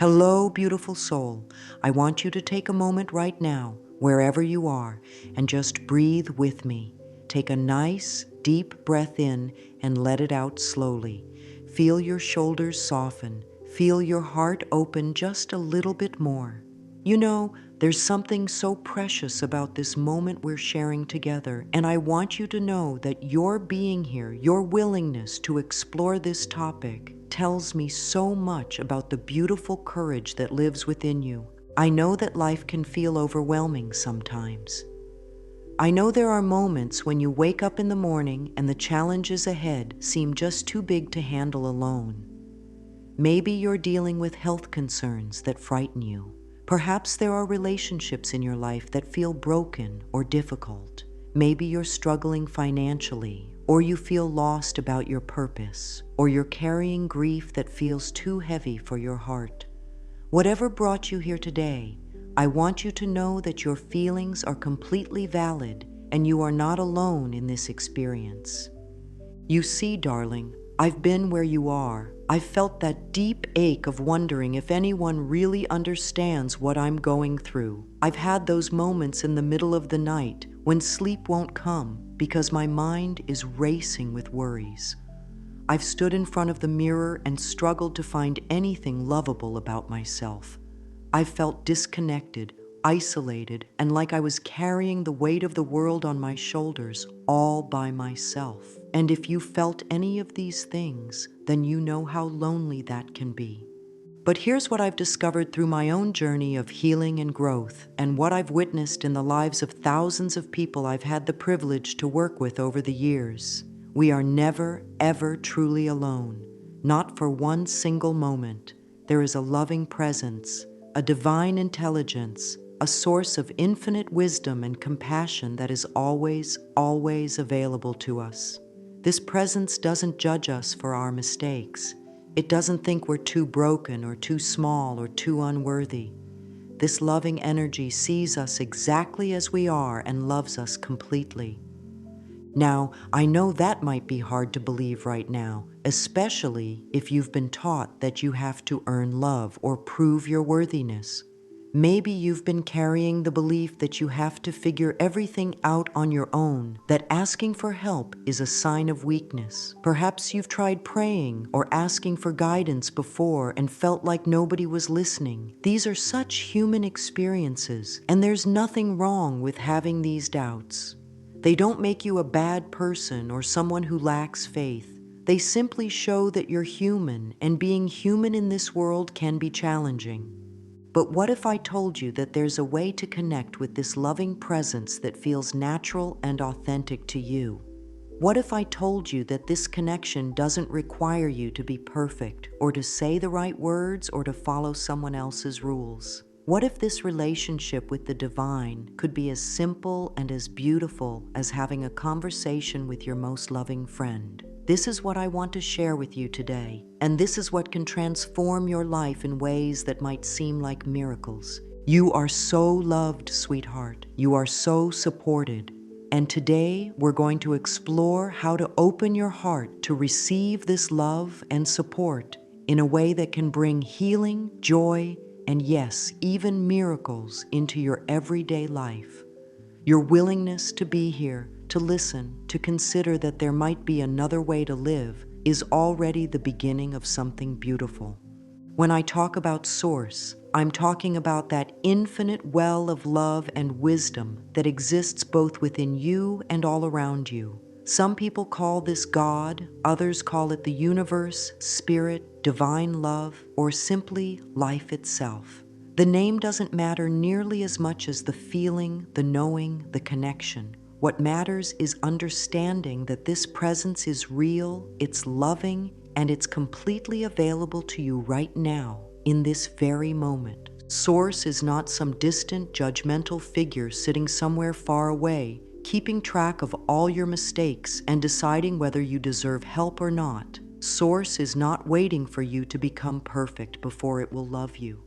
Hello, beautiful soul. I want you to take a moment right now, wherever you are, and just breathe with me. Take a nice, deep breath in and let it out slowly. Feel your shoulders soften. Feel your heart open just a little bit more. You know, there's something so precious about this moment we're sharing together, and I want you to know that your being here, your willingness to explore this topic, tells me so much about the beautiful courage that lives within you. I know that life can feel overwhelming sometimes. I know there are moments when you wake up in the morning and the challenges ahead seem just too big to handle alone. Maybe you're dealing with health concerns that frighten you. Perhaps there are relationships in your life that feel broken or difficult. Maybe you're struggling financially, or you feel lost about your purpose, or you're carrying grief that feels too heavy for your heart. Whatever brought you here today, I want you to know that your feelings are completely valid and you are not alone in this experience. You see, darling, I've been where you are. I've felt that deep ache of wondering if anyone really understands what I'm going through. I've had those moments in the middle of the night when sleep won't come because my mind is racing with worries. I've stood in front of the mirror and struggled to find anything lovable about myself. I've felt disconnected, isolated, and like I was carrying the weight of the world on my shoulders all by myself. And if you felt any of these things, then you know how lonely that can be. But here's what I've discovered through my own journey of healing and growth, and what I've witnessed in the lives of thousands of people I've had the privilege to work with over the years. We are never, ever truly alone, not for one single moment. There is a loving presence, a divine intelligence, a source of infinite wisdom and compassion that is always, always available to us. This presence doesn't judge us for our mistakes. It doesn't think we're too broken or too small or too unworthy. This loving energy sees us exactly as we are and loves us completely. Now, I know that might be hard to believe right now, especially if you've been taught that you have to earn love or prove your worthiness. Maybe you've been carrying the belief that you have to figure everything out on your own, that asking for help is a sign of weakness. Perhaps you've tried praying or asking for guidance before and felt like nobody was listening. These are such human experiences, and there's nothing wrong with having these doubts. They don't make you a bad person or someone who lacks faith. They simply show that you're human, and being human in this world can be challenging. But what if I told you that there's a way to connect with this loving presence that feels natural and authentic to you? What if I told you that this connection doesn't require you to be perfect, or to say the right words, or to follow someone else's rules? What if this relationship with the divine could be as simple and as beautiful as having a conversation with your most loving friend? This is what I want to share with you today, and this is what can transform your life in ways that might seem like miracles. You are so loved, sweetheart. You are so supported. And today, we're going to explore how to open your heart to receive this love and support in a way that can bring healing, joy, and yes, even miracles into your everyday life. Your willingness to be here, to listen, to consider that there might be another way to live is already the beginning of something beautiful. When I talk about Source, I'm talking about that infinite well of love and wisdom that exists both within you and all around you. Some people call this God, others call it the universe, spirit, divine love, or simply life itself. The name doesn't matter nearly as much as the feeling, the knowing, the connection. What matters is understanding that this presence is real, it's loving, and it's completely available to you right now, in this very moment. Source is not some distant, judgmental figure sitting somewhere far away, keeping track of all your mistakes and deciding whether you deserve help or not. Source is not waiting for you to become perfect before it will love you.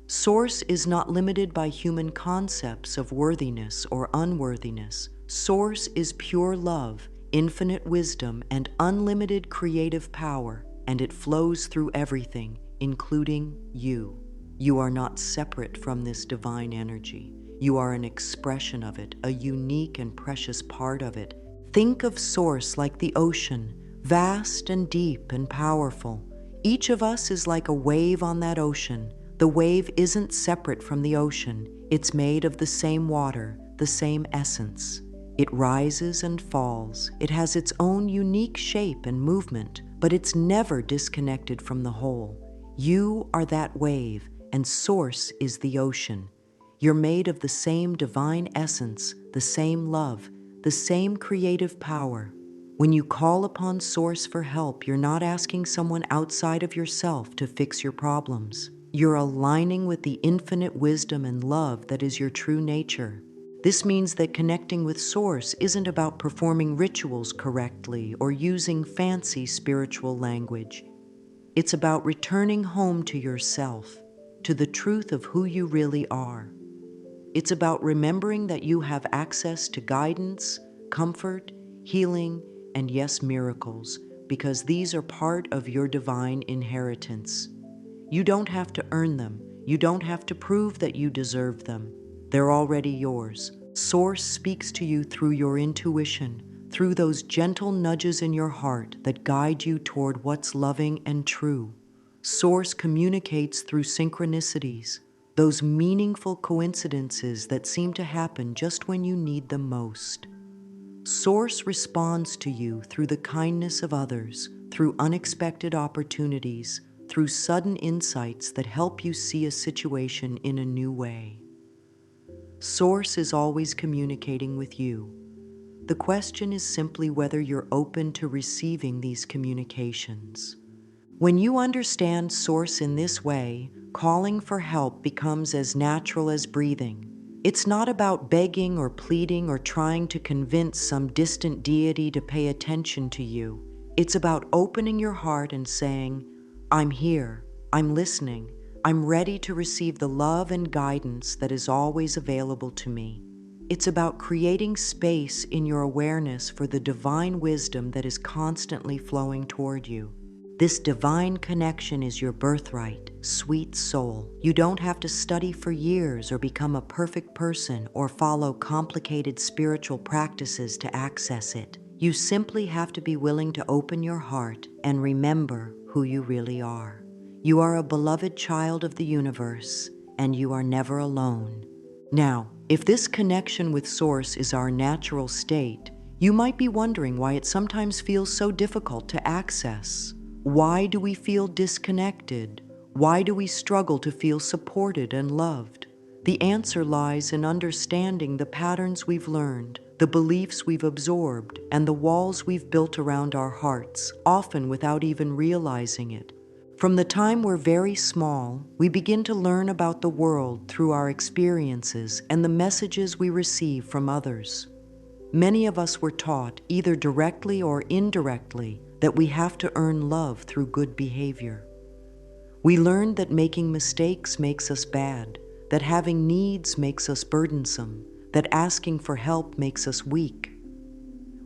Source is not limited by human concepts of worthiness or unworthiness. Source is pure love, infinite wisdom, and unlimited creative power, and it flows through everything, including you. You are not separate from this divine energy. You are an expression of it, a unique and precious part of it. Think of Source like the ocean, vast and deep and powerful. Each of us is like a wave on that ocean. The wave isn't separate from the ocean. It's made of the same water, the same essence. It rises and falls. It has its own unique shape and movement, but it's never disconnected from the whole. You are that wave, and Source is the ocean. You're made of the same divine essence, the same love, the same creative power. When you call upon Source for help, you're not asking someone outside of yourself to fix your problems. You're aligning with the infinite wisdom and love that is your true nature. This means that connecting with Source isn't about performing rituals correctly or using fancy spiritual language. It's about returning home to yourself, to the truth of who you really are. It's about remembering that you have access to guidance, comfort, healing, and yes, miracles, because these are part of your divine inheritance. You don't have to earn them. You don't have to prove that you deserve them. They're already yours. Source speaks to you through your intuition, through those gentle nudges in your heart that guide you toward what's loving and true. Source communicates through synchronicities, those meaningful coincidences that seem to happen just when you need them most. Source responds to you through the kindness of others, through unexpected opportunities, through sudden insights that help you see a situation in a new way. Source is always communicating with you. The question is simply whether you're open to receiving these communications. When you understand Source in this way, calling for help becomes as natural as breathing. It's not about begging or pleading or trying to convince some distant deity to pay attention to you. It's about opening your heart and saying, I'm here, I'm listening, I'm ready to receive the love and guidance that is always available to me. It's about creating space in your awareness for the divine wisdom that is constantly flowing toward you. This divine connection is your birthright, sweet soul. You don't have to study for years or become a perfect person or follow complicated spiritual practices to access it. You simply have to be willing to open your heart and remember who you really are. You are a beloved child of the universe, and you are never alone. Now, if this connection with Source is our natural state, you might be wondering why it sometimes feels so difficult to access. Why do we feel disconnected? Why do we struggle to feel supported and loved? The answer lies in understanding the patterns we've learned, the beliefs we've absorbed, and the walls we've built around our hearts, often without even realizing it. From the time we're very small, we begin to learn about the world through our experiences and the messages we receive from others. Many of us were taught, either directly or indirectly, that we have to earn love through good behavior. We learned that making mistakes makes us bad, that having needs makes us burdensome, that asking for help makes us weak.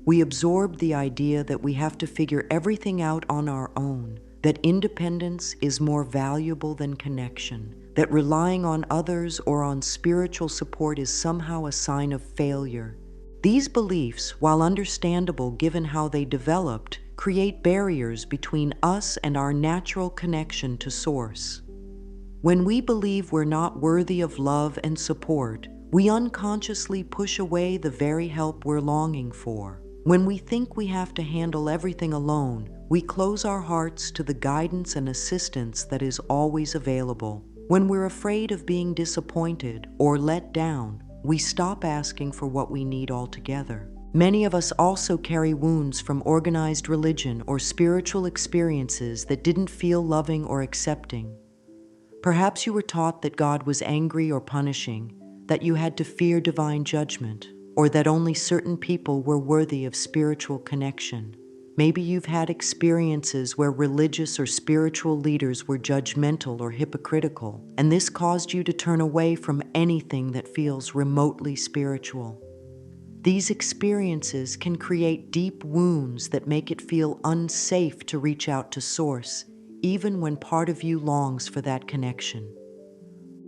We absorbed the idea that we have to figure everything out on our own, that independence is more valuable than connection, that relying on others or on spiritual support is somehow a sign of failure. These beliefs, while understandable given how they developed, create barriers between us and our natural connection to Source. When we believe we're not worthy of love and support, we unconsciously push away the very help we're longing for. When we think we have to handle everything alone, we close our hearts to the guidance and assistance that is always available. When we're afraid of being disappointed or let down, we stop asking for what we need altogether. Many of us also carry wounds from organized religion or spiritual experiences that didn't feel loving or accepting. Perhaps you were taught that God was angry or punishing, that you had to fear divine judgment, or that only certain people were worthy of spiritual connection. Maybe you've had experiences where religious or spiritual leaders were judgmental or hypocritical, and this caused you to turn away from anything that feels remotely spiritual. These experiences can create deep wounds that make it feel unsafe to reach out to Source, even when part of you longs for that connection.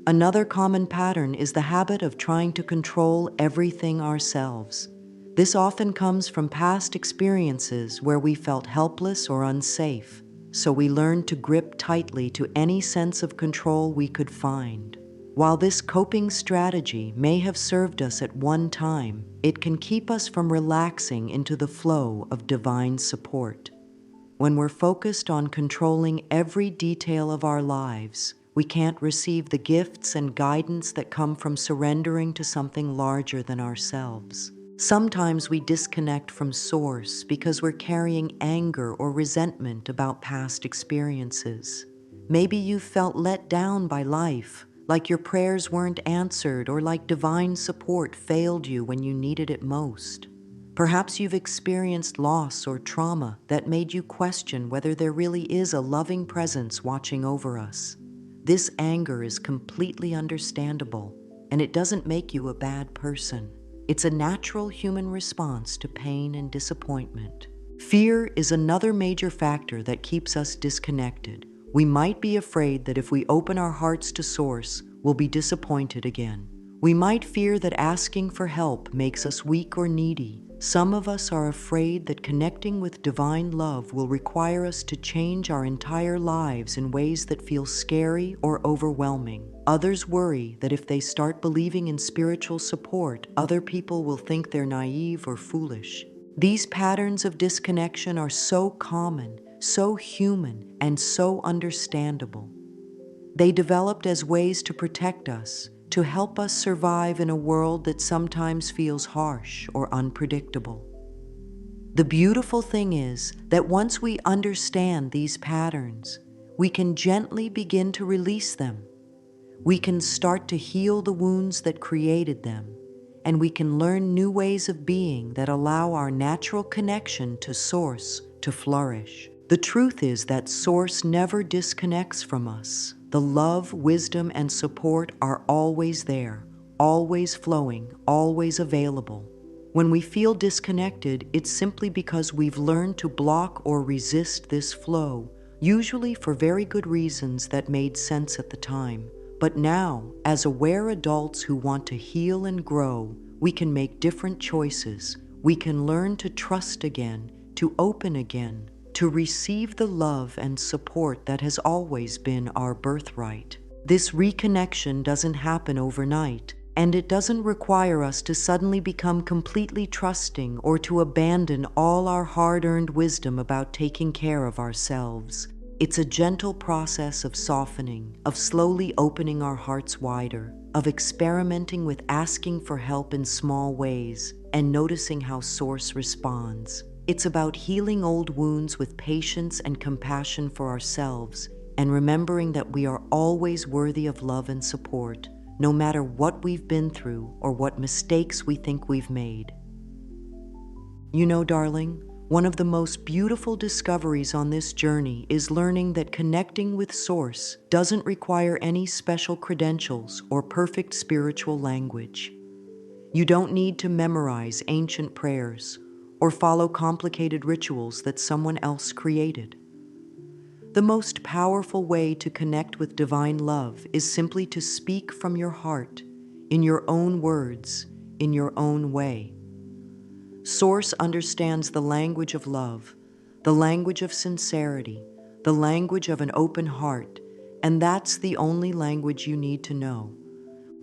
Another common pattern is the habit of trying to control everything ourselves. This often comes from past experiences where we felt helpless or unsafe, so we learned to grip tightly to any sense of control we could find. While this coping strategy may have served us at one time, it can keep us from relaxing into the flow of divine support. When we're focused on controlling every detail of our lives, we can't receive the gifts and guidance that come from surrendering to something larger than ourselves. Sometimes we disconnect from Source because we're carrying anger or resentment about past experiences. Maybe you felt let down by life, like your prayers weren't answered or like divine support failed you when you needed it most. Perhaps you've experienced loss or trauma that made you question whether there really is a loving presence watching over us. This anger is completely understandable, and it doesn't make you a bad person. It's a natural human response to pain and disappointment. Fear is another major factor that keeps us disconnected. We might be afraid that if we open our hearts to Source, we'll be disappointed again. We might fear that asking for help makes us weak or needy. Some of us are afraid that connecting with divine love will require us to change our entire lives in ways that feel scary or overwhelming. Others worry that if they start believing in spiritual support, other people will think they're naive or foolish. These patterns of disconnection are so common, so human, and so understandable. They developed as ways to protect us, to help us survive in a world that sometimes feels harsh or unpredictable. The beautiful thing is that once we understand these patterns, we can gently begin to release them. We can start to heal the wounds that created them, and we can learn new ways of being that allow our natural connection to Source to flourish. The truth is that Source never disconnects from us. The love, wisdom, and support are always there, always flowing, always available. When we feel disconnected, it's simply because we've learned to block or resist this flow, usually for very good reasons that made sense at the time. But now, as aware adults who want to heal and grow, we can make different choices. We can learn to trust again, to open again, to receive the love and support that has always been our birthright. This reconnection doesn't happen overnight, and it doesn't require us to suddenly become completely trusting or to abandon all our hard-earned wisdom about taking care of ourselves. It's a gentle process of softening, of slowly opening our hearts wider, of experimenting with asking for help in small ways and noticing how Source responds. It's about healing old wounds with patience and compassion for ourselves and remembering that we are always worthy of love and support, no matter what we've been through or what mistakes we think we've made. You know, darling, one of the most beautiful discoveries on this journey is learning that connecting with Source doesn't require any special credentials or perfect spiritual language. You don't need to memorize ancient prayers or follow complicated rituals that someone else created. The most powerful way to connect with divine love is simply to speak from your heart, in your own words, in your own way. Source understands the language of love, the language of sincerity, the language of an open heart, and that's the only language you need to know.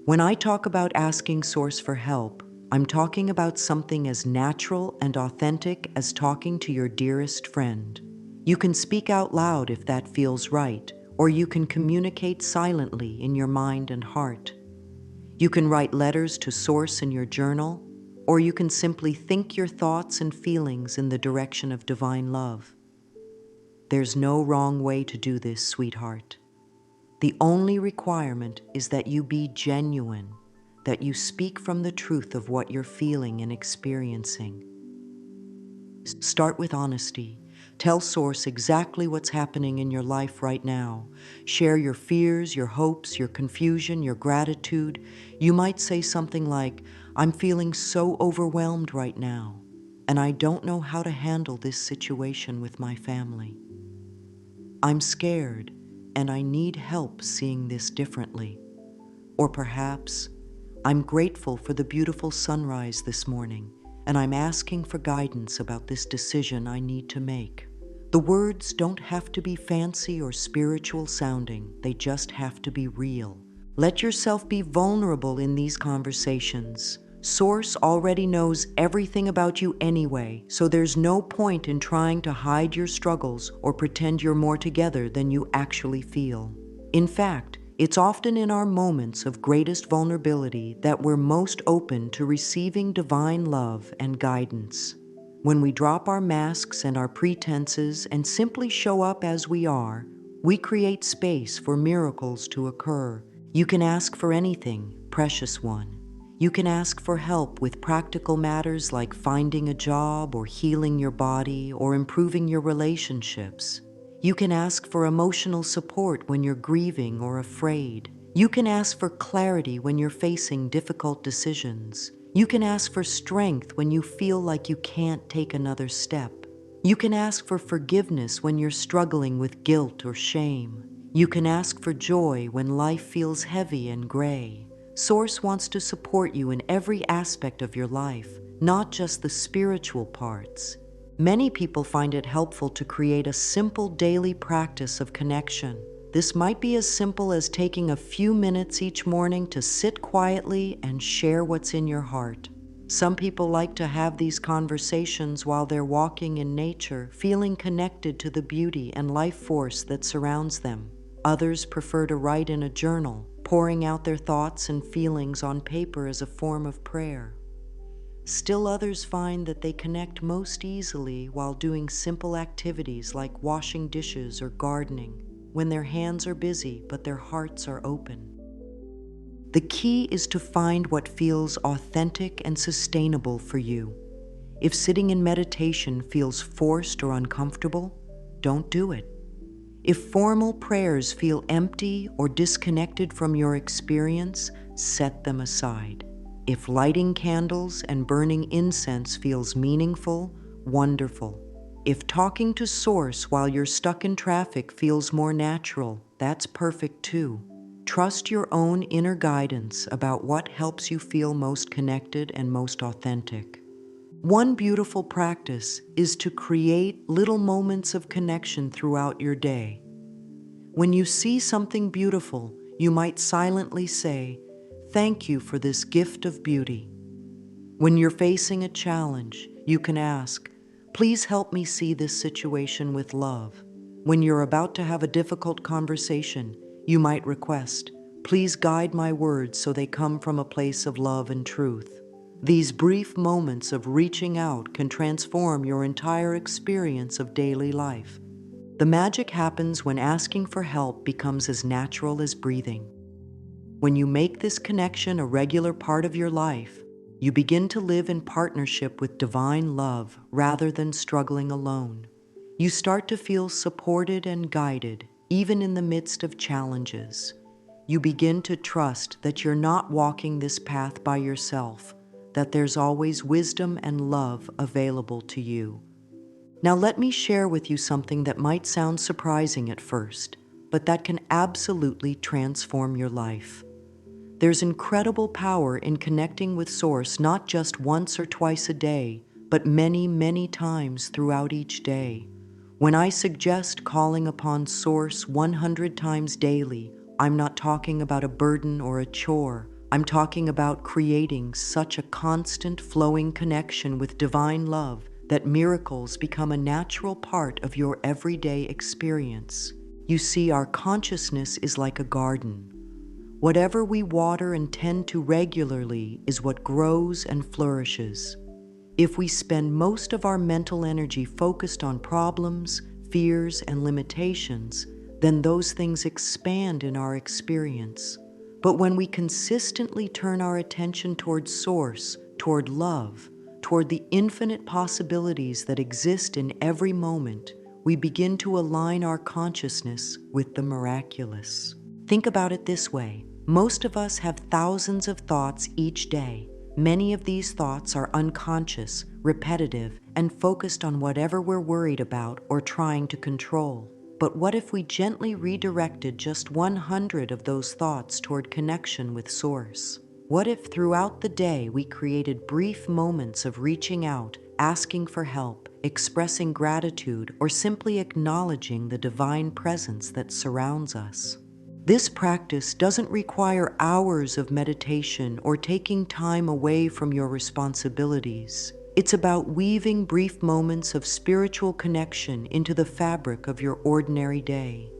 When I talk about asking Source for help, I'm talking about something as natural and authentic as talking to your dearest friend. You can speak out loud if that feels right, or you can communicate silently in your mind and heart. You can write letters to Source in your journal, or you can simply think your thoughts and feelings in the direction of divine love. There's no wrong way to do this, sweetheart. The only requirement is that you be genuine, that you speak from the truth of what you're feeling and experiencing. Start with honesty. Tell Source exactly what's happening in your life right now. Share your fears, your hopes, your confusion, your gratitude. You might say something like, "I'm feeling so overwhelmed right now, and I don't know how to handle this situation with my family. I'm scared, and I need help seeing this differently." Or perhaps, I'm grateful for the beautiful sunrise this morning, and I'm asking for guidance about this decision I need to make. The words don't have to be fancy or spiritual sounding, they just have to be real. Let yourself be vulnerable in these conversations. Source already knows everything about you anyway, so there's no point in trying to hide your struggles or pretend you're more together than you actually feel. In fact, it's often in our moments of greatest vulnerability that we're most open to receiving divine love and guidance. When we drop our masks and our pretenses and simply show up as we are, we create space for miracles to occur. You can ask for anything, precious one. You can ask for help with practical matters like finding a job or healing your body or improving your relationships. You can ask for emotional support when you're grieving or afraid. You can ask for clarity when you're facing difficult decisions. You can ask for strength when you feel like you can't take another step. You can ask for forgiveness when you're struggling with guilt or shame. You can ask for joy when life feels heavy and gray. Source wants to support you in every aspect of your life, not just the spiritual parts. Many people find it helpful to create a simple daily practice of connection. This might be as simple as taking a few minutes each morning to sit quietly and share what's in your heart. Some people like to have these conversations while they're walking in nature, feeling connected to the beauty and life force that surrounds them. Others prefer to write in a journal, pouring out their thoughts and feelings on paper as a form of prayer. Still others find that they connect most easily while doing simple activities like washing dishes or gardening, when their hands are busy but their hearts are open. The key is to find what feels authentic and sustainable for you. If sitting in meditation feels forced or uncomfortable, don't do it. If formal prayers feel empty or disconnected from your experience, set them aside. If lighting candles and burning incense feels meaningful, wonderful. If talking to Source while you're stuck in traffic feels more natural, that's perfect too. Trust your own inner guidance about what helps you feel most connected and most authentic. One beautiful practice is to create little moments of connection throughout your day. When you see something beautiful, you might silently say, "Thank you for this gift of beauty." When you're facing a challenge, you can ask, "Please help me see this situation with love." When you're about to have a difficult conversation, you might request, "Please guide my words so they come from a place of love and truth." These brief moments of reaching out can transform your entire experience of daily life. The magic happens when asking for help becomes as natural as breathing. When you make this connection a regular part of your life, you begin to live in partnership with divine love rather than struggling alone. You start to feel supported and guided, even in the midst of challenges. You begin to trust that you're not walking this path by yourself, that there's always wisdom and love available to you. Now let me share with you something that might sound surprising at first, but that can absolutely transform your life. There's incredible power in connecting with Source not just once or twice a day, but many, many times throughout each day. When I suggest calling upon Source 100 times daily, I'm not talking about a burden or a chore. I'm talking about creating such a constant flowing connection with divine love that miracles become a natural part of your everyday experience. You see, our consciousness is like a garden. Whatever we water and tend to regularly is what grows and flourishes. If we spend most of our mental energy focused on problems, fears, and limitations, then those things expand in our experience. But when we consistently turn our attention toward Source, toward love, toward the infinite possibilities that exist in every moment, we begin to align our consciousness with the miraculous. Think about it this way. Most of us have thousands of thoughts each day. Many of these thoughts are unconscious, repetitive, and focused on whatever we're worried about or trying to control. But what if we gently redirected just 100 of those thoughts toward connection with Source? What if throughout the day we created brief moments of reaching out, asking for help, expressing gratitude, or simply acknowledging the divine presence that surrounds us? This practice doesn't require hours of meditation or taking time away from your responsibilities. It's about weaving brief moments of spiritual connection into the fabric of your ordinary day.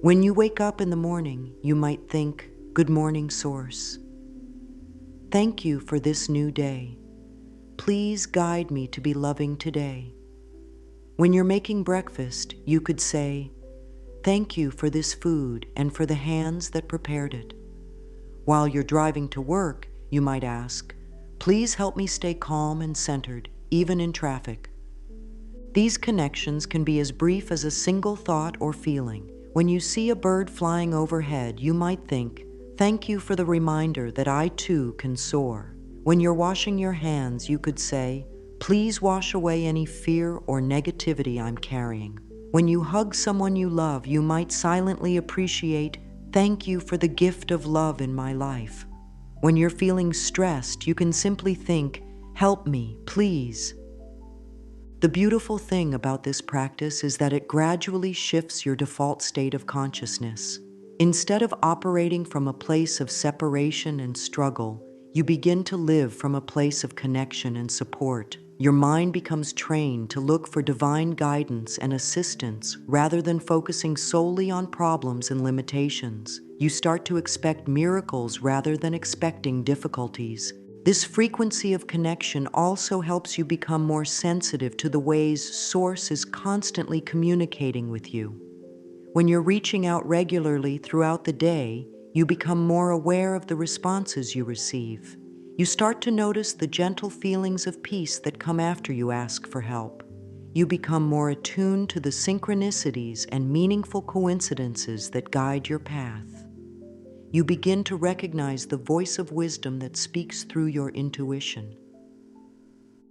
When you wake up in the morning, you might think, "Good morning, Source. Thank you for this new day. Please guide me to be loving today." When you're making breakfast, you could say, "Thank you for this food and for the hands that prepared it." While you're driving to work, you might ask, "Please help me stay calm and centered, even in traffic." These connections can be as brief as a single thought or feeling. When you see a bird flying overhead, you might think, "Thank you for the reminder that I too can soar." When you're washing your hands, you could say, "Please wash away any fear or negativity I'm carrying." When you hug someone you love, you might silently appreciate, "Thank you for the gift of love in my life." When you're feeling stressed, you can simply think, "Help me, please." The beautiful thing about this practice is that it gradually shifts your default state of consciousness. Instead of operating from a place of separation and struggle, you begin to live from a place of connection and support. Your mind becomes trained to look for divine guidance and assistance rather than focusing solely on problems and limitations. You start to expect miracles rather than expecting difficulties. This frequency of connection also helps you become more sensitive to the ways Source is constantly communicating with you. When you're reaching out regularly throughout the day, you become more aware of the responses you receive. You start to notice the gentle feelings of peace that come after you ask for help. You become more attuned to the synchronicities and meaningful coincidences that guide your path. You begin to recognize the voice of wisdom that speaks through your intuition.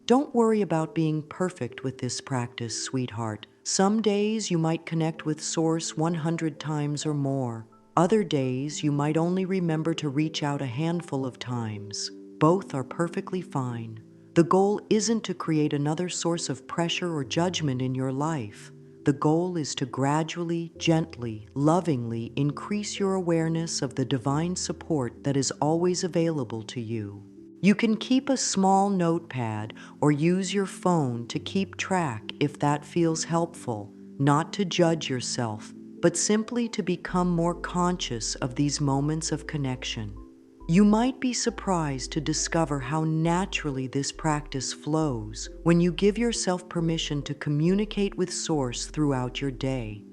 Don't worry about being perfect with this practice, sweetheart. Some days you might connect with Source 100 times or more. Other days you might only remember to reach out a handful of times. Both are perfectly fine. The goal isn't to create another source of pressure or judgment in your life. The goal is to gradually, gently, lovingly increase your awareness of the divine support that is always available to you. You can keep a small notepad or use your phone to keep track if that feels helpful, not to judge yourself, but simply to become more conscious of these moments of connection. You might be surprised to discover how naturally this practice flows when you give yourself permission to communicate with Source throughout your day.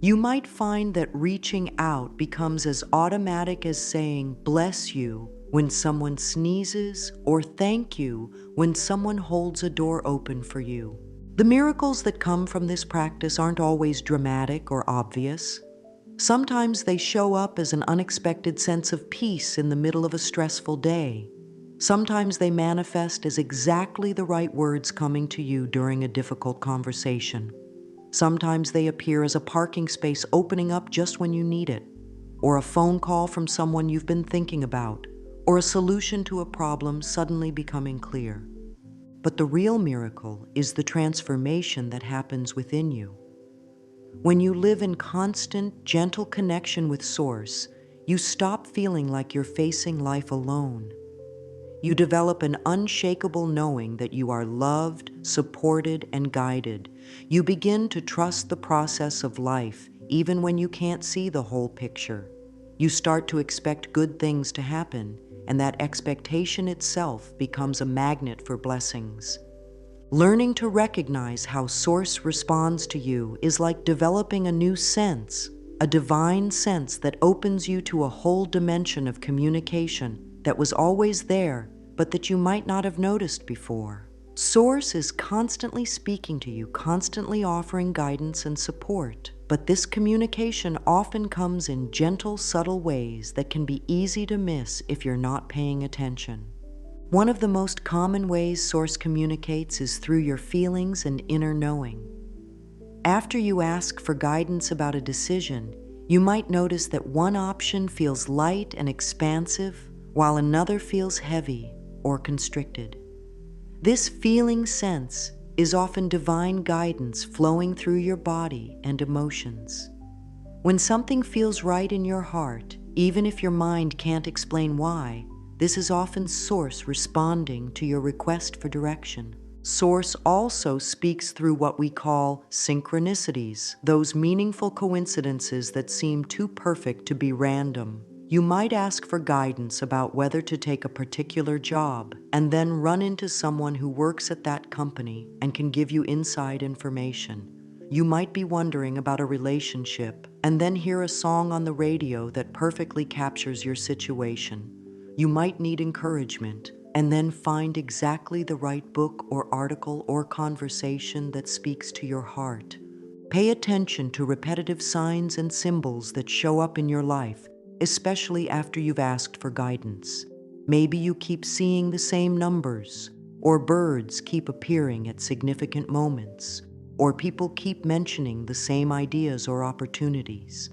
You might find that reaching out becomes as automatic as saying "bless you" when someone sneezes or "thank you" when someone holds a door open for you. The miracles that come from this practice aren't always dramatic or obvious. Sometimes they show up as an unexpected sense of peace in the middle of a stressful day. Sometimes they manifest as exactly the right words coming to you during a difficult conversation. Sometimes they appear as a parking space opening up just when you need it, or a phone call from someone you've been thinking about, or a solution to a problem suddenly becoming clear. But the real miracle is the transformation that happens within you. When you live in constant, gentle connection with Source, you stop feeling like you're facing life alone. You develop an unshakable knowing that you are loved, supported, and guided. You begin to trust the process of life, even when you can't see the whole picture. You start to expect good things to happen, and that expectation itself becomes a magnet for blessings. Learning to recognize how Source responds to you is like developing a new sense, a divine sense that opens you to a whole dimension of communication that was always there, but that you might not have noticed before. Source is constantly speaking to you, constantly offering guidance and support, but this communication often comes in gentle, subtle ways that can be easy to miss if you're not paying attention. One of the most common ways Source communicates is through your feelings and inner knowing. After you ask for guidance about a decision, you might notice that one option feels light and expansive, while another feels heavy or constricted. This feeling sense is often divine guidance flowing through your body and emotions. When something feels right in your heart, even if your mind can't explain why, this is often Source responding to your request for direction. Source also speaks through what we call synchronicities, those meaningful coincidences that seem too perfect to be random. You might ask for guidance about whether to take a particular job and then run into someone who works at that company and can give you inside information. You might be wondering about a relationship and then hear a song on the radio that perfectly captures your situation. You might need encouragement and then find exactly the right book or article or conversation that speaks to your heart. Pay attention to repetitive signs and symbols that show up in your life, especially after you've asked for guidance. Maybe you keep seeing the same numbers, or birds keep appearing at significant moments, or people keep mentioning the same ideas or opportunities.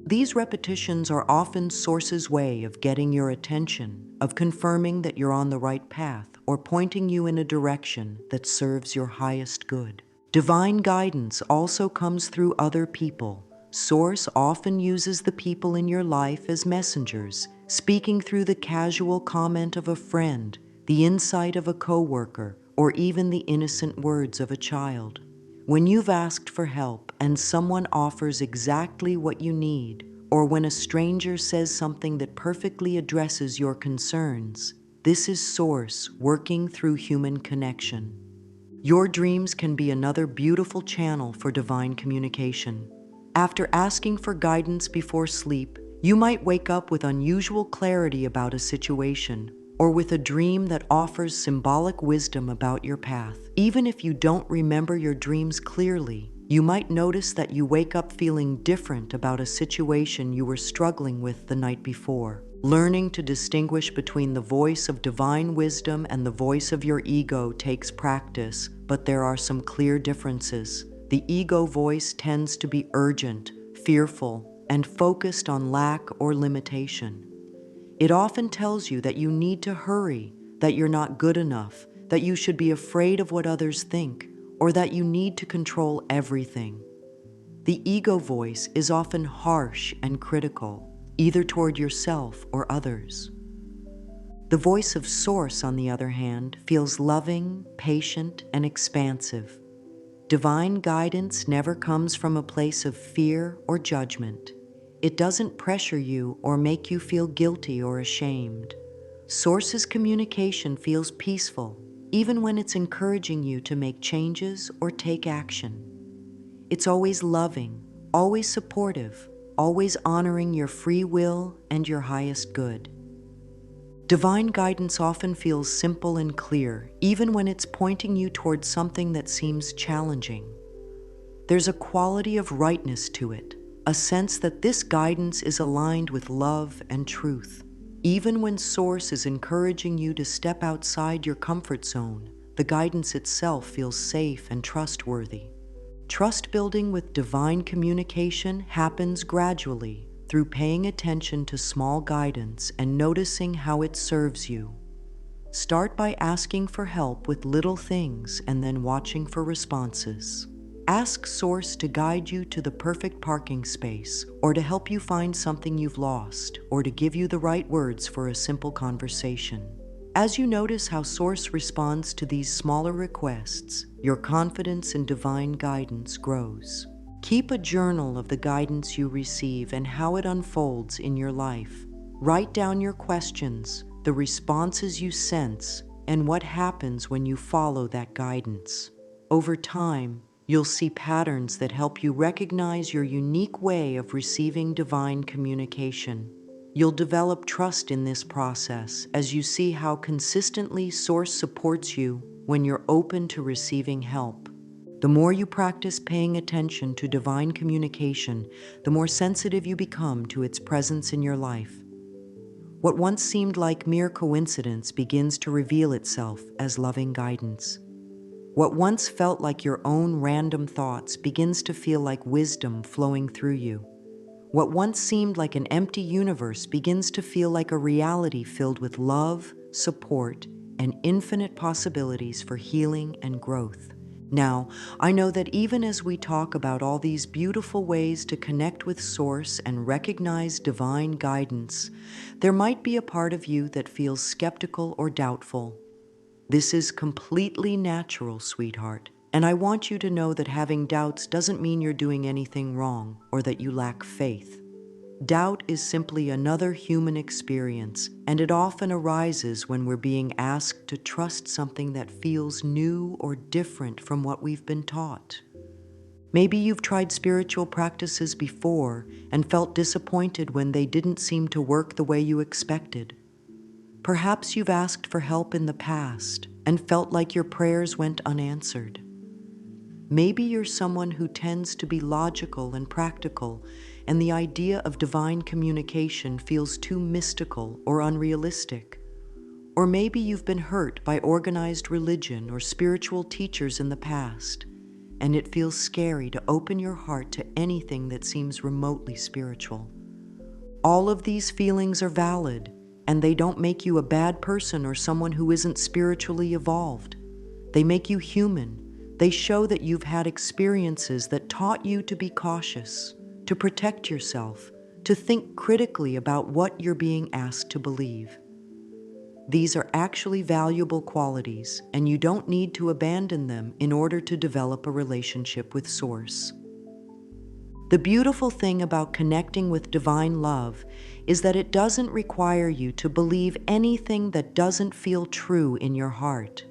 These repetitions are often Source's way of getting your attention, of confirming that you're on the right path, or pointing you in a direction that serves your highest good. Divine guidance also comes through other people. Source often uses the people in your life as messengers, speaking through the casual comment of a friend, the insight of a coworker, or even the innocent words of a child. When you've asked for help and someone offers exactly what you need, or when a stranger says something that perfectly addresses your concerns, this is Source working through human connection. Your dreams can be another beautiful channel for divine communication. After asking for guidance before sleep, you might wake up with unusual clarity about a situation, or with a dream that offers symbolic wisdom about your path. Even if you don't remember your dreams clearly, you might notice that you wake up feeling different about a situation you were struggling with the night before. Learning to distinguish between the voice of divine wisdom and the voice of your ego takes practice, but there are some clear differences. The ego voice tends to be urgent, fearful, and focused on lack or limitation. It often tells you that you need to hurry, that you're not good enough, that you should be afraid of what others think, or that you need to control everything. The ego voice is often harsh and critical, either toward yourself or others. The voice of Source, on the other hand, feels loving, patient, and expansive. Divine guidance never comes from a place of fear or judgment. It doesn't pressure you or make you feel guilty or ashamed. Source's communication feels peaceful, even when it's encouraging you to make changes or take action. It's always loving, always supportive, always honoring your free will and your highest good. Divine guidance often feels simple and clear, even when it's pointing you towards something that seems challenging. There's a quality of rightness to it, a sense that this guidance is aligned with love and truth. Even when Source is encouraging you to step outside your comfort zone, the guidance itself feels safe and trustworthy. Trust building with divine communication happens gradually through paying attention to small guidance and noticing how it serves you. Start by asking for help with little things and then watching for responses. Ask Source to guide you to the perfect parking space, or to help you find something you've lost, or to give you the right words for a simple conversation. As you notice how Source responds to these smaller requests, your confidence in divine guidance grows. Keep a journal of the guidance you receive and how it unfolds in your life. Write down your questions, the responses you sense, and what happens when you follow that guidance. Over time, you'll see patterns that help you recognize your unique way of receiving divine communication. You'll develop trust in this process as you see how consistently Source supports you when you're open to receiving help. The more you practice paying attention to divine communication, the more sensitive you become to its presence in your life. What once seemed like mere coincidence begins to reveal itself as loving guidance. What once felt like your own random thoughts begins to feel like wisdom flowing through you. What once seemed like an empty universe begins to feel like a reality filled with love, support, and infinite possibilities for healing and growth. Now, I know that even as we talk about all these beautiful ways to connect with Source and recognize divine guidance, there might be a part of you that feels skeptical or doubtful. This is completely natural, sweetheart. And I want you to know that having doubts doesn't mean you're doing anything wrong or that you lack faith. Doubt is simply another human experience, and it often arises when we're being asked to trust something that feels new or different from what we've been taught. Maybe you've tried spiritual practices before and felt disappointed when they didn't seem to work the way you expected. Perhaps you've asked for help in the past and felt like your prayers went unanswered. Maybe you're someone who tends to be logical and practical, and the idea of divine communication feels too mystical or unrealistic. Or maybe you've been hurt by organized religion or spiritual teachers in the past, and it feels scary to open your heart to anything that seems remotely spiritual. All of these feelings are valid, and they don't make you a bad person or someone who isn't spiritually evolved. They make you human. They show that you've had experiences that taught you to be cautious, to protect yourself, to think critically about what you're being asked to believe. These are actually valuable qualities, and you don't need to abandon them in order to develop a relationship with Source. The beautiful thing about connecting with divine love is that it doesn't require you to believe anything that doesn't feel true in your heart.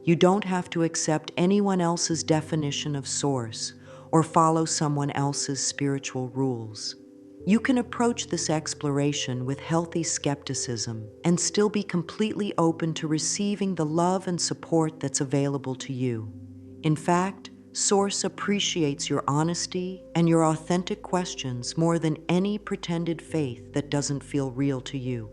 You don't have to accept anyone else's definition of Source or follow someone else's spiritual rules. You can approach this exploration with healthy skepticism and still be completely open to receiving the love and support that's available to you. In fact, Source appreciates your honesty and your authentic questions more than any pretended faith that doesn't feel real to you.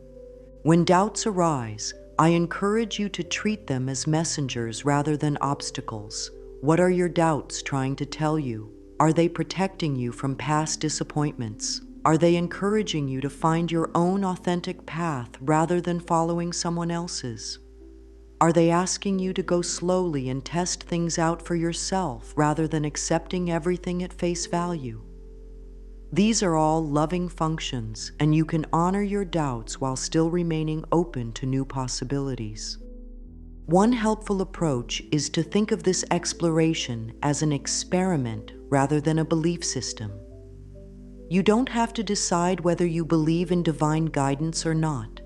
When doubts arise, I encourage you to treat them as messengers rather than obstacles. What are your doubts trying to tell you? Are they protecting you from past disappointments? Are they encouraging you to find your own authentic path rather than following someone else's? Are they asking you to go slowly and test things out for yourself rather than accepting everything at face value? These are all loving functions, and you can honor your doubts while still remaining open to new possibilities. One helpful approach is to think of this exploration as an experiment rather than a belief system. You don't have to decide whether you believe in divine guidance or not.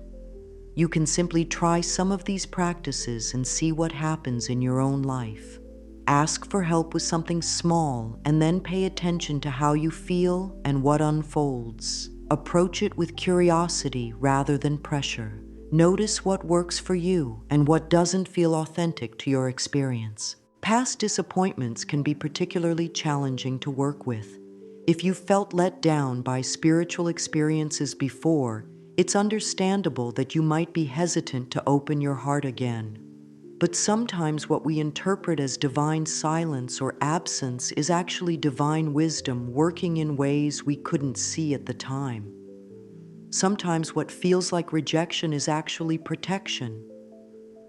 You can simply try some of these practices and see what happens in your own life. Ask for help with something small and then pay attention to how you feel and what unfolds. Approach it with curiosity rather than pressure. Notice what works for you and what doesn't feel authentic to your experience. Past disappointments can be particularly challenging to work with. If you felt let down by spiritual experiences before, it's understandable that you might be hesitant to open your heart again. But sometimes what we interpret as divine silence or absence is actually divine wisdom working in ways we couldn't see at the time. Sometimes what feels like rejection is actually protection.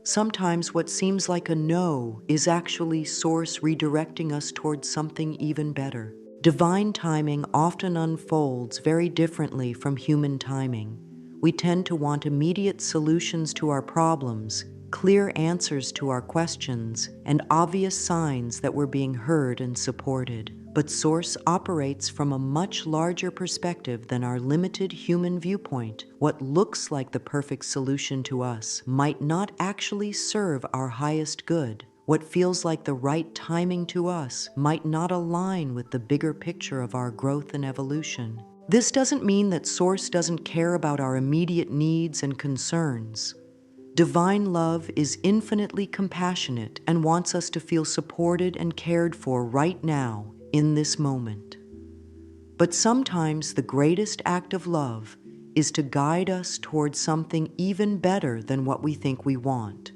Sometimes what seems like a no is actually Source redirecting us towards something even better. Divine timing often unfolds very differently from human timing. We tend to want immediate solutions to our problems, clear answers to our questions, and obvious signs that we're being heard and supported. But Source operates from a much larger perspective than our limited human viewpoint. What looks like the perfect solution to us might not actually serve our highest good. What feels like the right timing to us might not align with the bigger picture of our growth and evolution. This doesn't mean that Source doesn't care about our immediate needs and concerns. Divine love is infinitely compassionate and wants us to feel supported and cared for right now, in this moment. But sometimes the greatest act of love is to guide us towards something even better than what we think we want,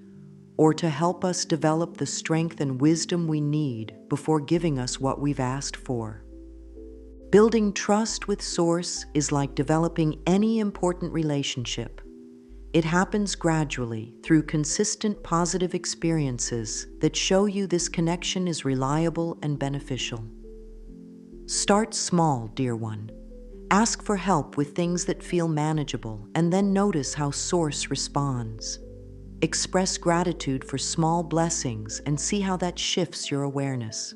or to help us develop the strength and wisdom we need before giving us what we've asked for. Building trust with Source is like developing any important relationship. It happens gradually through consistent positive experiences that show you this connection is reliable and beneficial. Start small, dear one. Ask for help with things that feel manageable and then notice how Source responds. Express gratitude for small blessings and see how that shifts your awareness.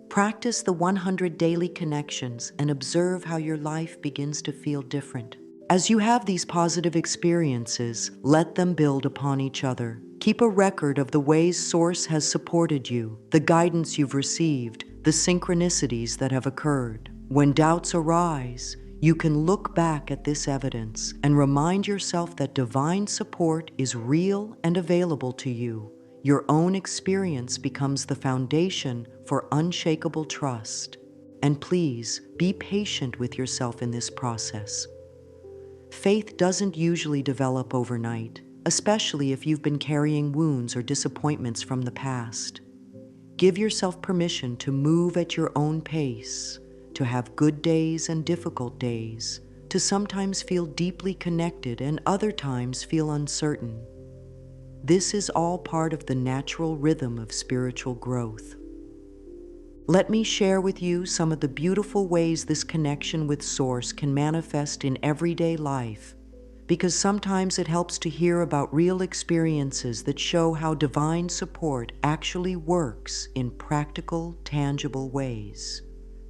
Practice the 100 daily connections and observe how your life begins to feel different. As you have these positive experiences, let them build upon each other. Keep a record of the ways Source has supported you, the guidance you've received, the synchronicities that have occurred. When doubts arise, you can look back at this evidence and remind yourself that divine support is real and available to you. Your own experience becomes the foundation for unshakable trust. And please, be patient with yourself in this process. Faith doesn't usually develop overnight, especially if you've been carrying wounds or disappointments from the past. Give yourself permission to move at your own pace, to have good days and difficult days, to sometimes feel deeply connected and other times feel uncertain. This is all part of the natural rhythm of spiritual growth. Let me share with you some of the beautiful ways this connection with Source can manifest in everyday life, because sometimes it helps to hear about real experiences that show how divine support actually works in practical, tangible ways.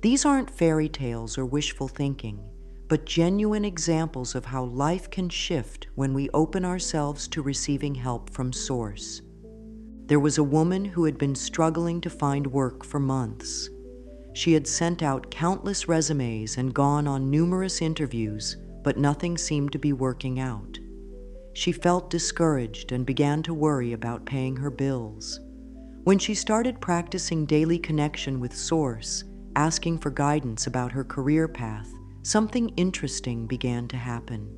These aren't fairy tales or wishful thinking, but genuine examples of how life can shift when we open ourselves to receiving help from Source. There was a woman who had been struggling to find work for months. She had sent out countless resumes and gone on numerous interviews, but nothing seemed to be working out. She felt discouraged and began to worry about paying her bills. When she started practicing daily connection with Source, asking for guidance about her career path, something interesting began to happen.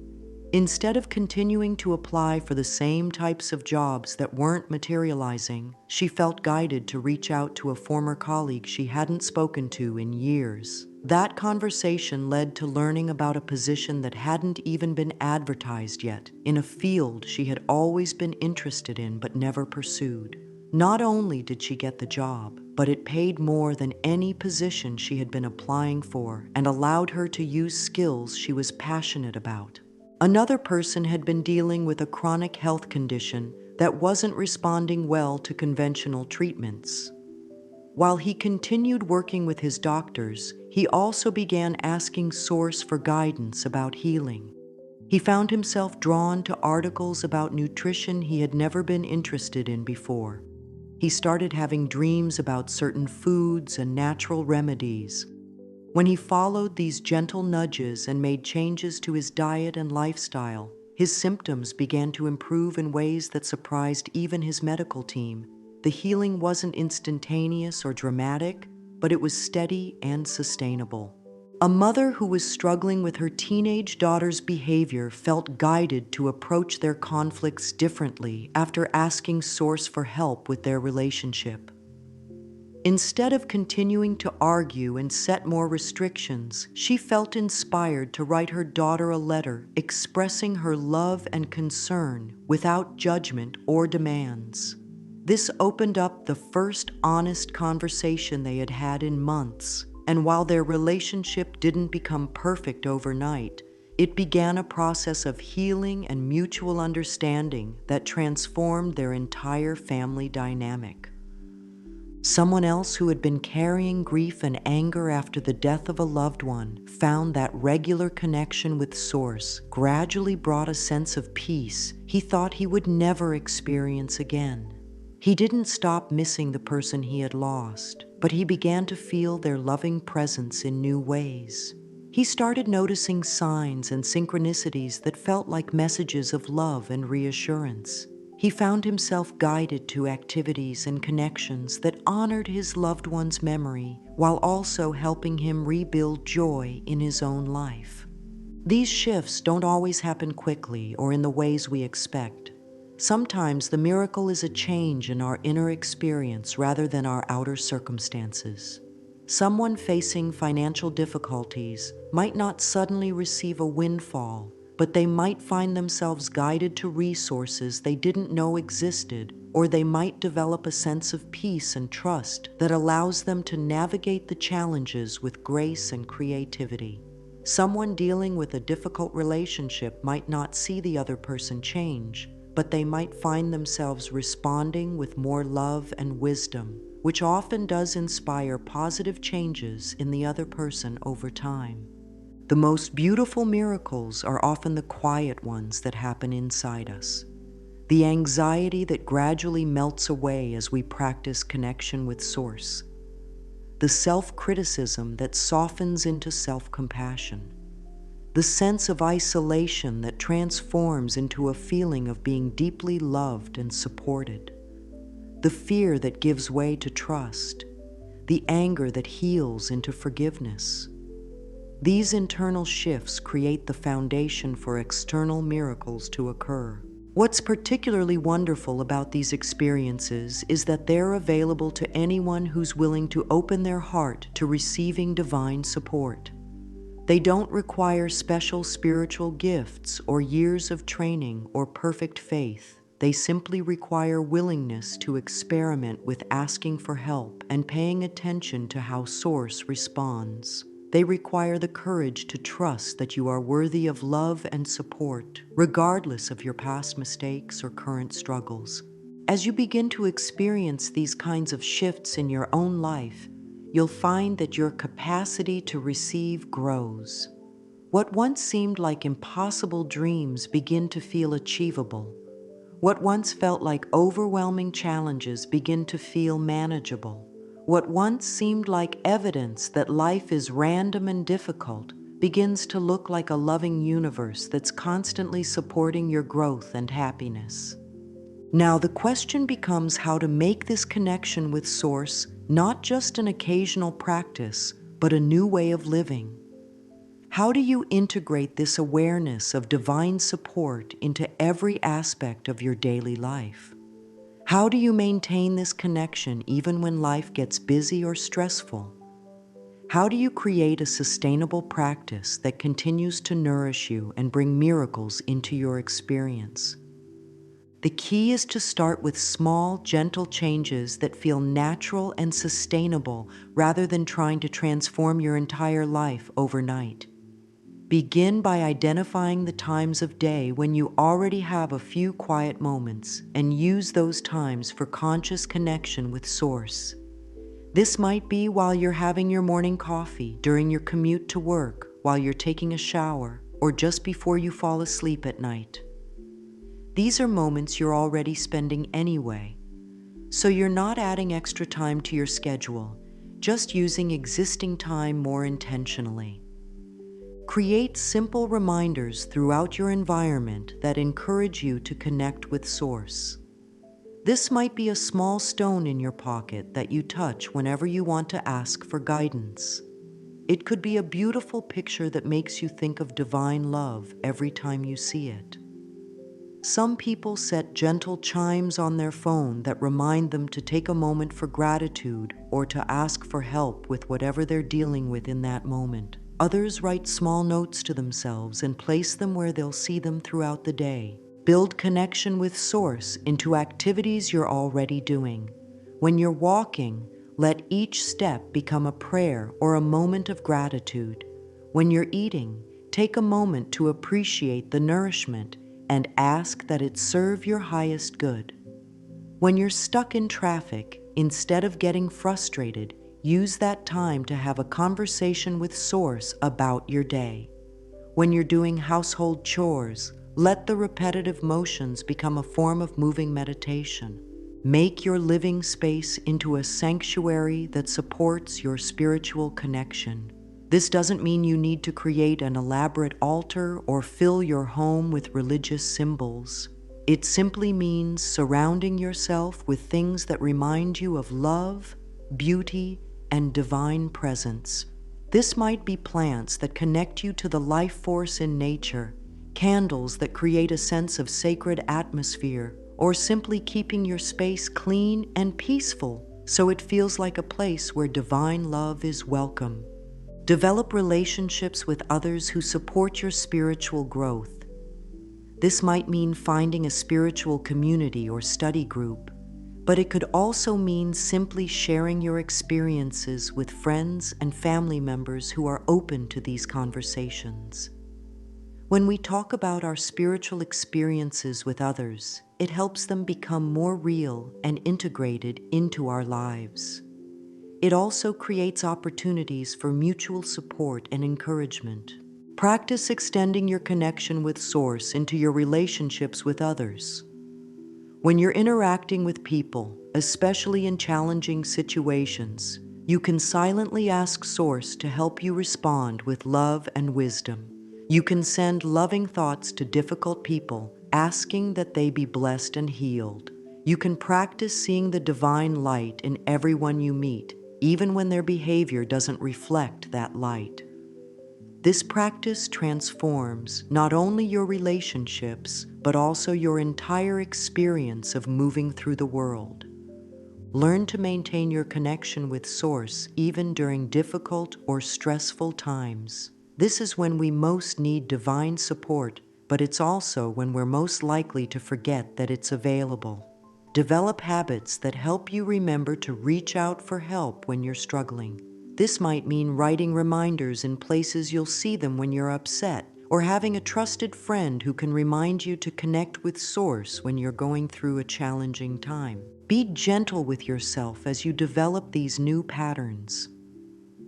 Instead of continuing to apply for the same types of jobs that weren't materializing, she felt guided to reach out to a former colleague she hadn't spoken to in years. That conversation led to learning about a position that hadn't even been advertised yet, in a field she had always been interested in but never pursued. Not only did she get the job, but it paid more than any position she had been applying for and allowed her to use skills she was passionate about. Another person had been dealing with a chronic health condition that wasn't responding well to conventional treatments. While he continued working with his doctors, he also began asking Source for guidance about healing. He found himself drawn to articles about nutrition he had never been interested in before. He started having dreams about certain foods and natural remedies. When he followed these gentle nudges and made changes to his diet and lifestyle, his symptoms began to improve in ways that surprised even his medical team. The healing wasn't instantaneous or dramatic, but it was steady and sustainable. A mother who was struggling with her teenage daughter's behavior felt guided to approach their conflicts differently after asking Source for help with their relationship. Instead of continuing to argue and set more restrictions, she felt inspired to write her daughter a letter expressing her love and concern without judgment or demands. This opened up the first honest conversation they had had in months, and while their relationship didn't become perfect overnight, it began a process of healing and mutual understanding that transformed their entire family dynamic. Someone else who had been carrying grief and anger after the death of a loved one found that regular connection with Source gradually brought a sense of peace he thought he would never experience again. He didn't stop missing the person he had lost, but he began to feel their loving presence in new ways. He started noticing signs and synchronicities that felt like messages of love and reassurance. He found himself guided to activities and connections that honored his loved one's memory while also helping him rebuild joy in his own life. These shifts don't always happen quickly or in the ways we expect. Sometimes the miracle is a change in our inner experience rather than our outer circumstances. Someone facing financial difficulties might not suddenly receive a windfall, but they might find themselves guided to resources they didn't know existed, or they might develop a sense of peace and trust that allows them to navigate the challenges with grace and creativity. Someone dealing with a difficult relationship might not see the other person change, but they might find themselves responding with more love and wisdom, which often does inspire positive changes in the other person over time. The most beautiful miracles are often the quiet ones that happen inside us. The anxiety that gradually melts away as we practice connection with Source. The self-criticism that softens into self-compassion. The sense of isolation that transforms into a feeling of being deeply loved and supported. The fear that gives way to trust. The anger that heals into forgiveness. These internal shifts create the foundation for external miracles to occur. What's particularly wonderful about these experiences is that they're available to anyone who's willing to open their heart to receiving divine support. They don't require special spiritual gifts or years of training or perfect faith. They simply require willingness to experiment with asking for help and paying attention to how Source responds. They require the courage to trust that you are worthy of love and support, regardless of your past mistakes or current struggles. As you begin to experience these kinds of shifts in your own life, you'll find that your capacity to receive grows. What once seemed like impossible dreams begin to feel achievable. What once felt like overwhelming challenges begin to feel manageable. What once seemed like evidence that life is random and difficult begins to look like a loving universe that's constantly supporting your growth and happiness. Now, the question becomes how to make this connection with Source not just an occasional practice, but a new way of living. How do you integrate this awareness of divine support into every aspect of your daily life? How do you maintain this connection even when life gets busy or stressful? How do you create a sustainable practice that continues to nourish you and bring miracles into your experience? The key is to start with small, gentle changes that feel natural and sustainable rather than trying to transform your entire life overnight. Begin by identifying the times of day when you already have a few quiet moments and use those times for conscious connection with Source. This might be while you're having your morning coffee, during your commute to work, while you're taking a shower, or just before you fall asleep at night. These are moments you're already spending anyway, so you're not adding extra time to your schedule, just using existing time more intentionally. Create simple reminders throughout your environment that encourage you to connect with Source. This might be a small stone in your pocket that you touch whenever you want to ask for guidance. It could be a beautiful picture that makes you think of divine love every time you see it. Some people set gentle chimes on their phone that remind them to take a moment for gratitude or to ask for help with whatever they're dealing with in that moment. Others write small notes to themselves and place them where they'll see them throughout the day. Build connection with Source into activities you're already doing. When you're walking, let each step become a prayer or a moment of gratitude. When you're eating, take a moment to appreciate the nourishment and ask that it serve your highest good. When you're stuck in traffic, instead of getting frustrated, use that time to have a conversation with Source about your day. When you're doing household chores, let the repetitive motions become a form of moving meditation. Make your living space into a sanctuary that supports your spiritual connection. This doesn't mean you need to create an elaborate altar or fill your home with religious symbols. It simply means surrounding yourself with things that remind you of love, beauty, and divine presence. This might be plants that connect you to the life force in nature, candles that create a sense of sacred atmosphere, or simply keeping your space clean and peaceful so it feels like a place where divine love is welcome. Develop relationships with others who support your spiritual growth. This might mean finding a spiritual community or study group, but it could also mean simply sharing your experiences with friends and family members who are open to these conversations. When we talk about our spiritual experiences with others, it helps them become more real and integrated into our lives. It also creates opportunities for mutual support and encouragement. Practice extending your connection with Source into your relationships with others. When you're interacting with people, especially in challenging situations, you can silently ask Source to help you respond with love and wisdom. You can send loving thoughts to difficult people, asking that they be blessed and healed. You can practice seeing the divine light in everyone you meet, even when their behavior doesn't reflect that light. This practice transforms not only your relationships, but also your entire experience of moving through the world. Learn to maintain your connection with Source even during difficult or stressful times. This is when we most need divine support, but it's also when we're most likely to forget that it's available. Develop habits that help you remember to reach out for help when you're struggling. This might mean writing reminders in places you'll see them when you're upset, or having a trusted friend who can remind you to connect with Source when you're going through a challenging time. Be gentle with yourself as you develop these new patterns.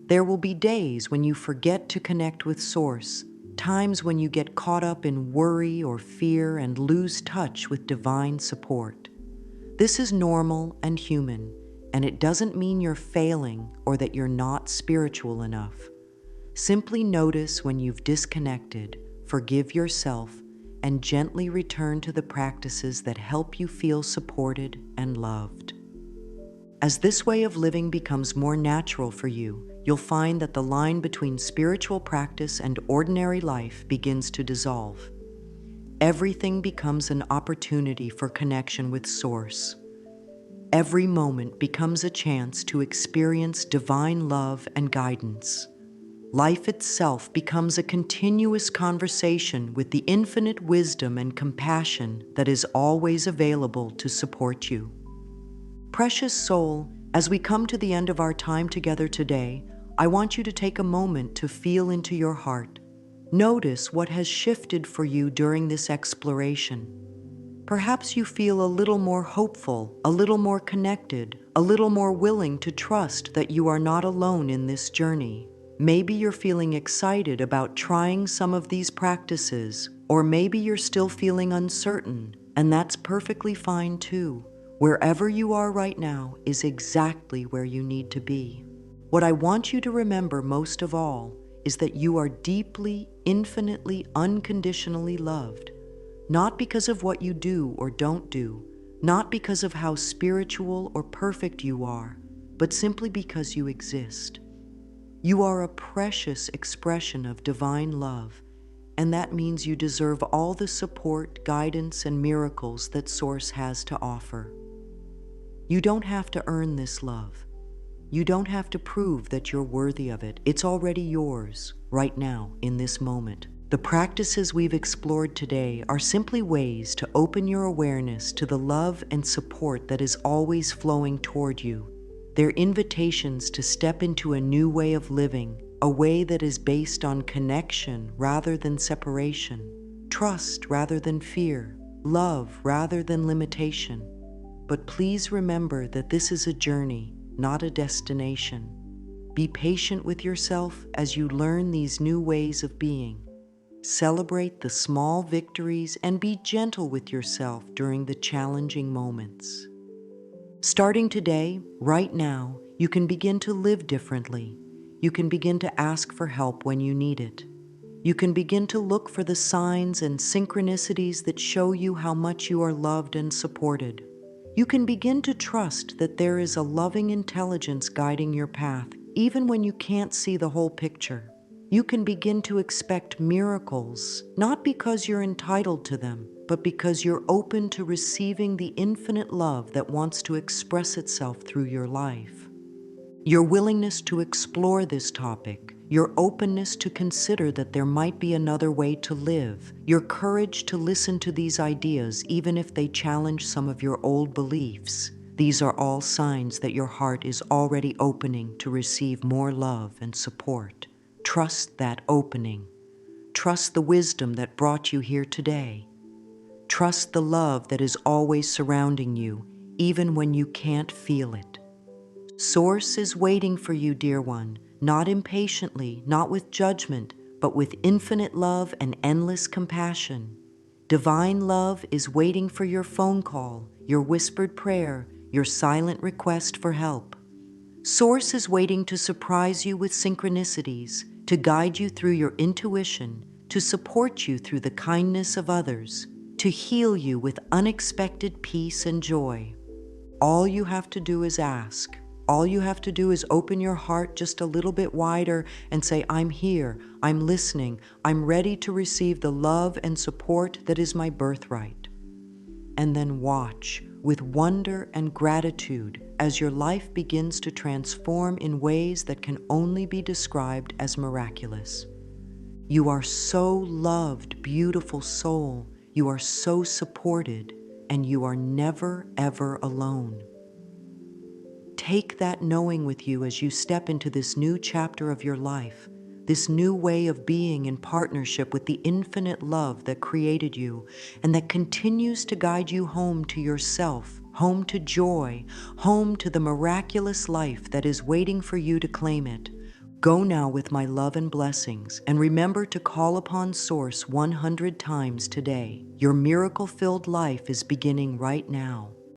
There will be days when you forget to connect with Source, times when you get caught up in worry or fear and lose touch with divine support. This is normal and human, and it doesn't mean you're failing or that you're not spiritual enough. Simply notice when you've disconnected, forgive yourself, and gently return to the practices that help you feel supported and loved. As this way of living becomes more natural for you, you'll find that the line between spiritual practice and ordinary life begins to dissolve. Everything becomes an opportunity for connection with Source. Every moment becomes a chance to experience divine love and guidance. Life itself becomes a continuous conversation with the infinite wisdom and compassion that is always available to support you. Precious soul, as we come to the end of our time together today, I want you to take a moment to feel into your heart. Notice what has shifted for you during this exploration. Perhaps you feel a little more hopeful, a little more connected, a little more willing to trust that you are not alone in this journey. Maybe you're feeling excited about trying some of these practices, or maybe you're still feeling uncertain, and that's perfectly fine too. Wherever you are right now is exactly where you need to be. What I want you to remember most of all is that you are deeply, infinitely, unconditionally loved. Not because of what you do or don't do, not because of how spiritual or perfect you are, but simply because you exist. You are a precious expression of divine love, and that means you deserve all the support, guidance, and miracles that Source has to offer. You don't have to earn this love. You don't have to prove that you're worthy of it. It's already yours, right now, in this moment. The practices we've explored today are simply ways to open your awareness to the love and support that is always flowing toward you. They're invitations to step into a new way of living, a way that is based on connection rather than separation, trust rather than fear, love rather than limitation. But please remember that this is a journey, not a destination. Be patient with yourself as you learn these new ways of being. Celebrate the small victories and be gentle with yourself during the challenging moments. Starting today, right now, you can begin to live differently. You can begin to ask for help when you need it. You can begin to look for the signs and synchronicities that show you how much you are loved and supported. You can begin to trust that there is a loving intelligence guiding your path, even when you can't see the whole picture. You can begin to expect miracles, not because you're entitled to them, but because you're open to receiving the infinite love that wants to express itself through your life. Your willingness to explore this topic, your openness to consider that there might be another way to live, your courage to listen to these ideas even if they challenge some of your old beliefs, these are all signs that your heart is already opening to receive more love and support. Trust that opening. Trust the wisdom that brought you here today. Trust the love that is always surrounding you, even when you can't feel it. Source is waiting for you, dear one, not impatiently, not with judgment, but with infinite love and endless compassion. Divine love is waiting for your phone call, your whispered prayer, your silent request for help. Source is waiting to surprise you with synchronicities, to guide you through your intuition, to support you through the kindness of others, to heal you with unexpected peace and joy. All you have to do is ask. All you have to do is open your heart just a little bit wider and say, I'm here, I'm listening, I'm ready to receive the love and support that is my birthright. And then watch with wonder and gratitude as your life begins to transform in ways that can only be described as miraculous. You are so loved, beautiful soul. You are so supported, and you are never, ever alone. Take that knowing with you as you step into this new chapter of your life, this new way of being in partnership with the infinite love that created you and that continues to guide you home to yourself, home to joy, home to the miraculous life that is waiting for you to claim it. Go now with my love and blessings, and remember to call upon Source 100 times today. Your miracle-filled life is beginning right now.